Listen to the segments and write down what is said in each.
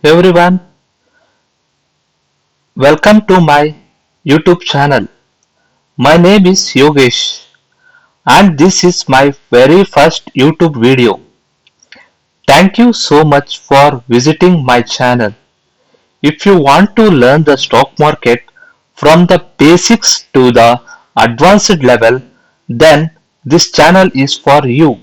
everyone, welcome to my YouTube channel. My name is Yogesh and this is my very first YouTube video. Thank you so much for visiting my channel. If you want to learn the stock market from the basics to the advanced level, then this channel is for you.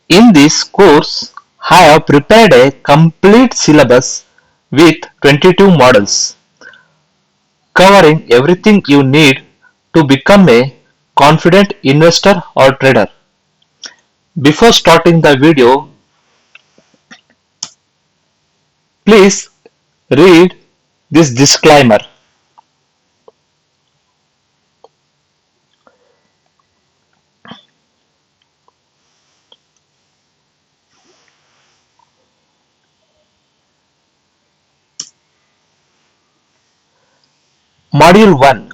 In this course, I have prepared a complete syllabus with 22 models, covering everything you need to become a confident investor or trader. Before starting the video, please read this disclaimer. Module 1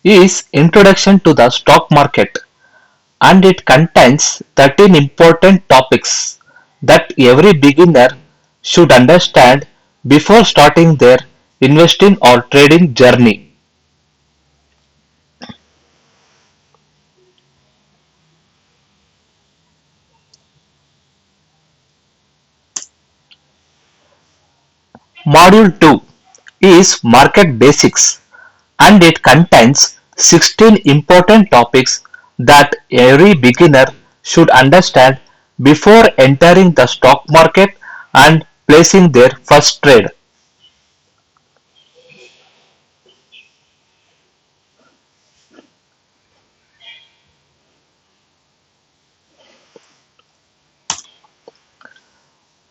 is Introduction to the Stock Market, and it contains 13 important topics that every beginner should understand before starting their investing or trading journey. Module 2 is Market Basics, and it contains 16 important topics that every beginner should understand before entering the stock market and placing their first trade.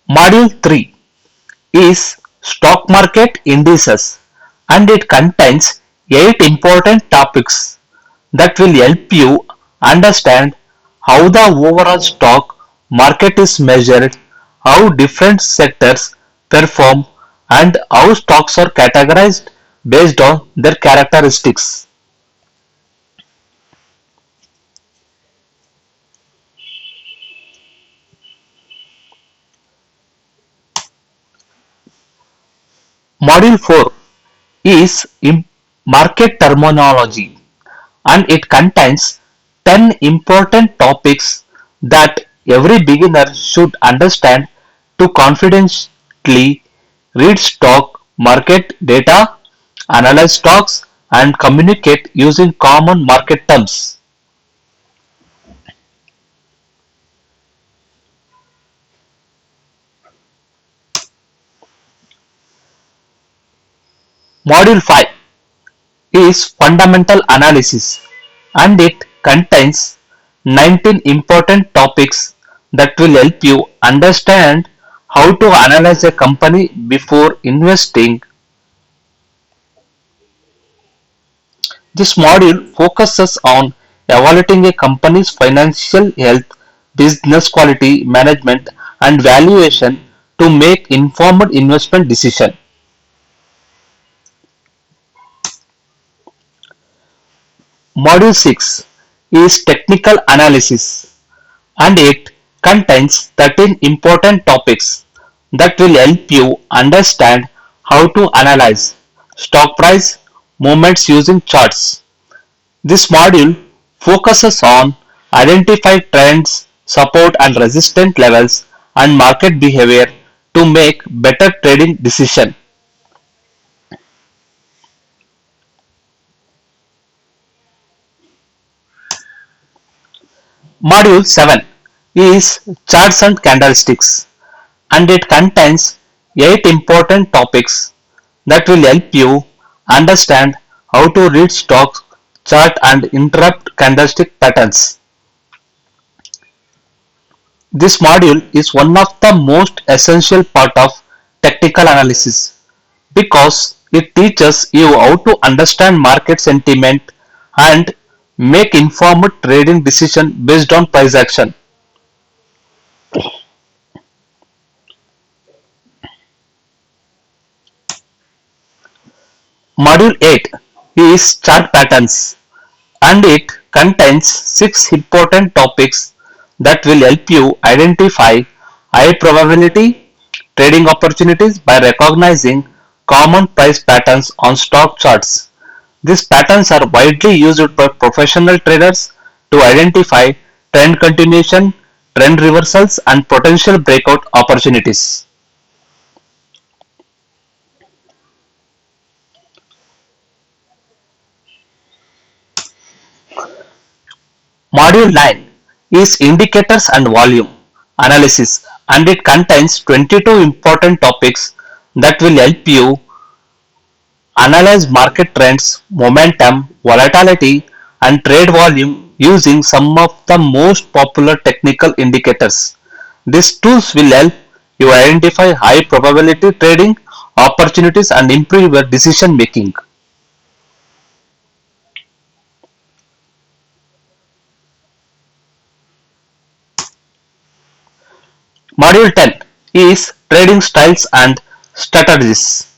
Module 3 is Stock Market Indices, and it contains 8 important topics that will help you understand how the overall stock market is measured, how different sectors perform, and how stocks are categorized based on their characteristics. Module 4 is Market Terminology, and it contains 10 important topics that every beginner should understand to confidently read stock market data, analyze stocks, and communicate using common market terms. Module 5 is Fundamental Analysis, and it contains 19 important topics that will help you understand how to analyze a company before investing. This module focuses on evaluating a company's financial health, business quality management, and valuation to make informed investment decisions. Module 6 is Technical Analysis, and it contains 13 important topics that will help you understand how to analyze stock price movements using charts. This module focuses on identifying trends, support and resistance levels, and market behavior to make better trading decisions. Module 7 is Charts and Candlesticks, and it contains 8 important topics that will help you understand how to read stock chart and interrupt candlestick patterns. This module is one of the most essential part of technical analysis because it teaches you how to understand market sentiment and make informed trading decisions based on price action. Module 8 is Chart Patterns, and it contains 6 important topics that will help you identify high probability trading opportunities by recognizing common price patterns on stock charts. These patterns are widely used by professional traders to identify trend continuation, trend reversals, and potential breakout opportunities. Module 9 is Indicators and Volume Analysis, and it contains 22 important topics that will help you analyze market trends, momentum, volatility, and trade volume using some of the most popular technical indicators. These tools will help you identify high probability trading opportunities and improve your decision making. Module 10 is Trading Styles and Strategies,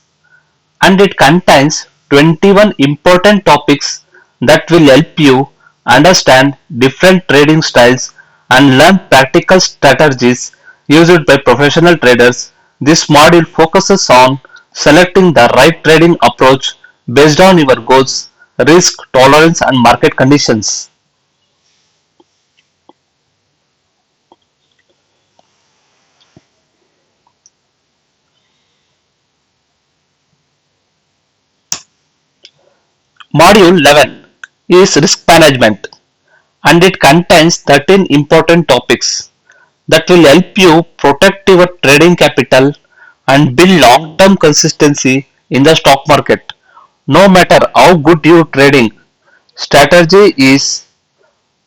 and it contains 21 important topics that will help you understand different trading styles and learn practical strategies used by professional traders. This module focuses on selecting the right trading approach based on your goals, risk tolerance, and market conditions. Module 11 is Risk Management, and it contains 13 important topics that will help you protect your trading capital and build long-term consistency in the stock market. No matter how good your trading strategy is,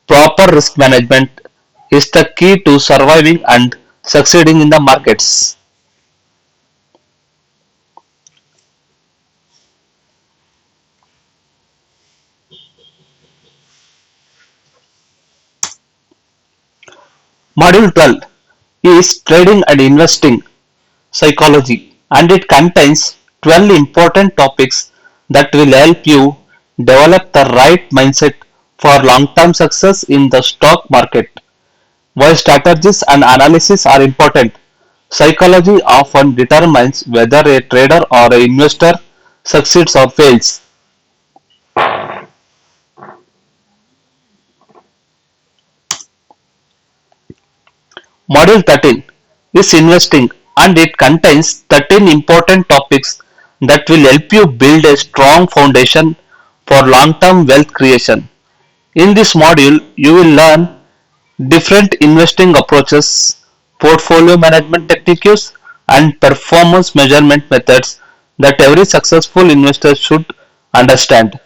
proper risk management is the key to surviving and succeeding in the markets. Module 12 is Trading and Investing Psychology, and it contains 12 important topics that will help you develop the right mindset for long-term success in the stock market. While strategies and analysis are important, psychology often determines whether a trader or an investor succeeds or fails. Module 13 is Investing, and it contains 13 important topics that will help you build a strong foundation for long-term wealth creation. In this module, you will learn different investing approaches, portfolio management techniques, and performance measurement methods that every successful investor should understand.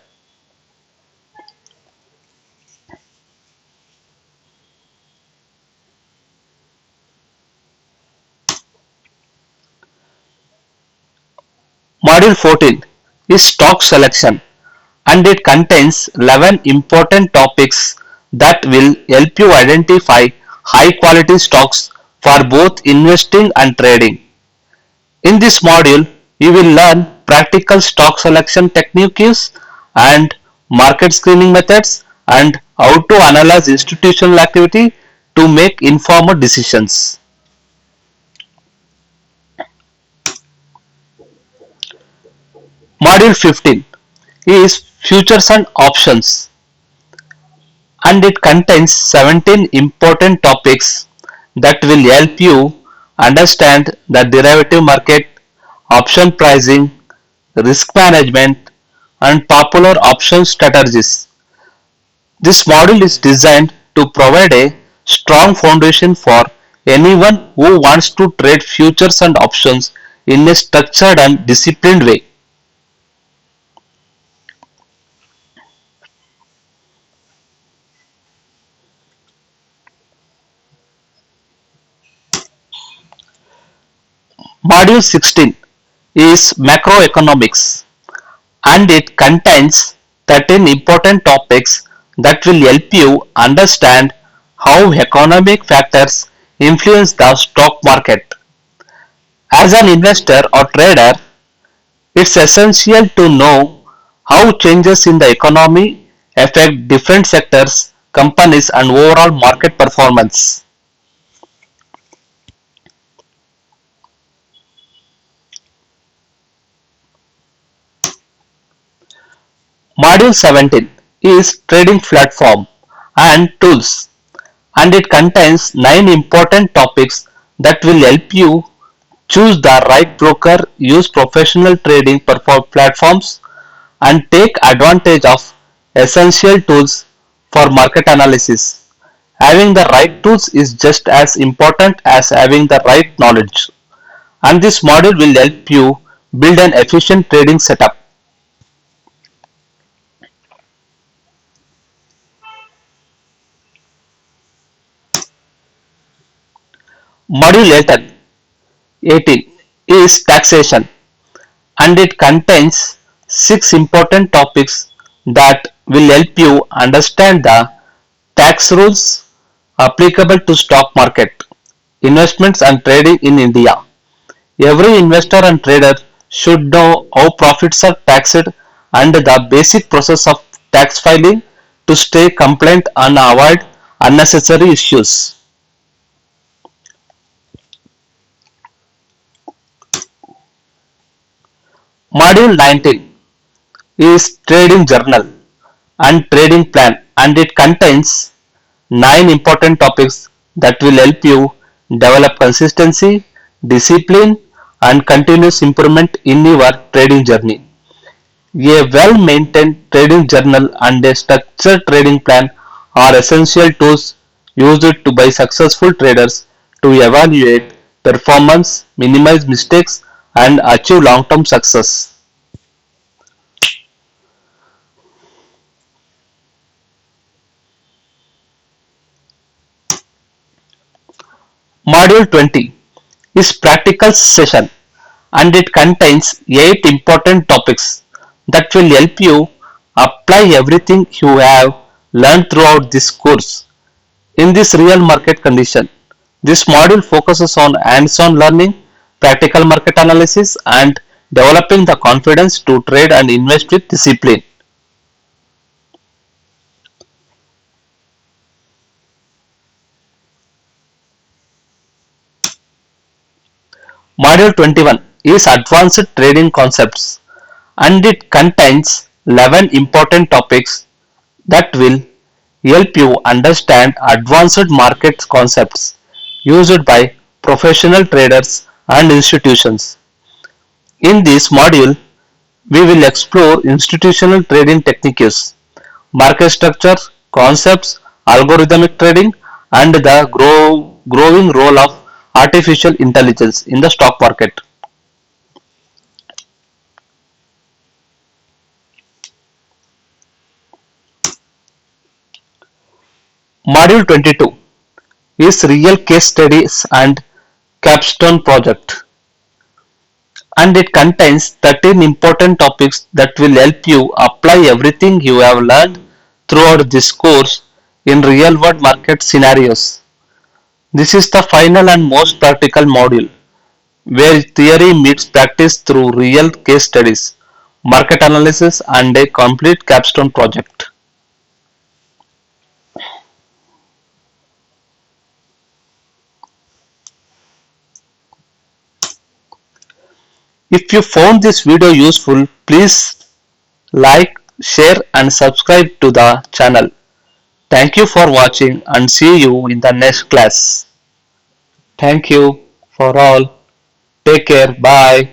Module 14 is Stock Selection, and it contains 11 important topics that will help you identify high quality stocks for both investing and trading. In this module, you will learn practical stock selection techniques and market screening methods and how to analyze institutional activity to make informed decisions. Module 15 is Futures and Options, and it contains 17 important topics that will help you understand the derivative market, option pricing, risk management, and popular option strategies. This module is designed to provide a strong foundation for anyone who wants to trade futures and options in a structured and disciplined way. Module 16 is Macroeconomics, and it contains 13 important topics that will help you understand how economic factors influence the stock market. As an investor or trader, it's essential to know how changes in the economy affect different sectors, companies, and overall market performance. Module 17 is Trading Platform and Tools, and it contains 9 important topics that will help you choose the right broker, use professional trading platforms, and take advantage of essential tools for market analysis. Having the right tools is just as important as having the right knowledge, and this module will help you build an efficient trading setup. Module 18 is taxation, and it contains 6 important topics that will help you understand the tax rules applicable to stock market, investments and trading in India. Every investor and trader should know how profits are taxed and the basic process of tax filing to stay compliant and avoid unnecessary issues. Module 19 is Trading Journal and Trading Plan, and it contains 9 important topics that will help you develop consistency, discipline, and continuous improvement in your trading journey. A well-maintained trading journal and a structured trading plan are essential tools used by successful traders to evaluate performance, minimize mistakes, and achieve long-term success. Module 20 is practical session, and it contains 8 important topics that will help you apply everything you have learned throughout this course in this real market condition. This module focuses on hands-on learning, practical market analysis, and developing the confidence to trade and invest with discipline. Module 21 is Advanced Trading Concepts, and it contains 11 important topics that will help you understand advanced market concepts used by professional traders and institutions. In this module, we will explore institutional trading techniques, market structure, concepts, algorithmic trading, and the growing role of artificial intelligence in the stock market. Module 22 is Real Case Studies and Capstone Project, and it contains 13 important topics that will help you apply everything you have learned throughout this course in real world market scenarios. This is the final and most practical module where theory meets practice through real case studies, market analysis, and a complete capstone project. If you found this video useful, please like, share, and subscribe to the channel. Thank you for watching and see you in the next class. Thank you for all. Take care. Bye.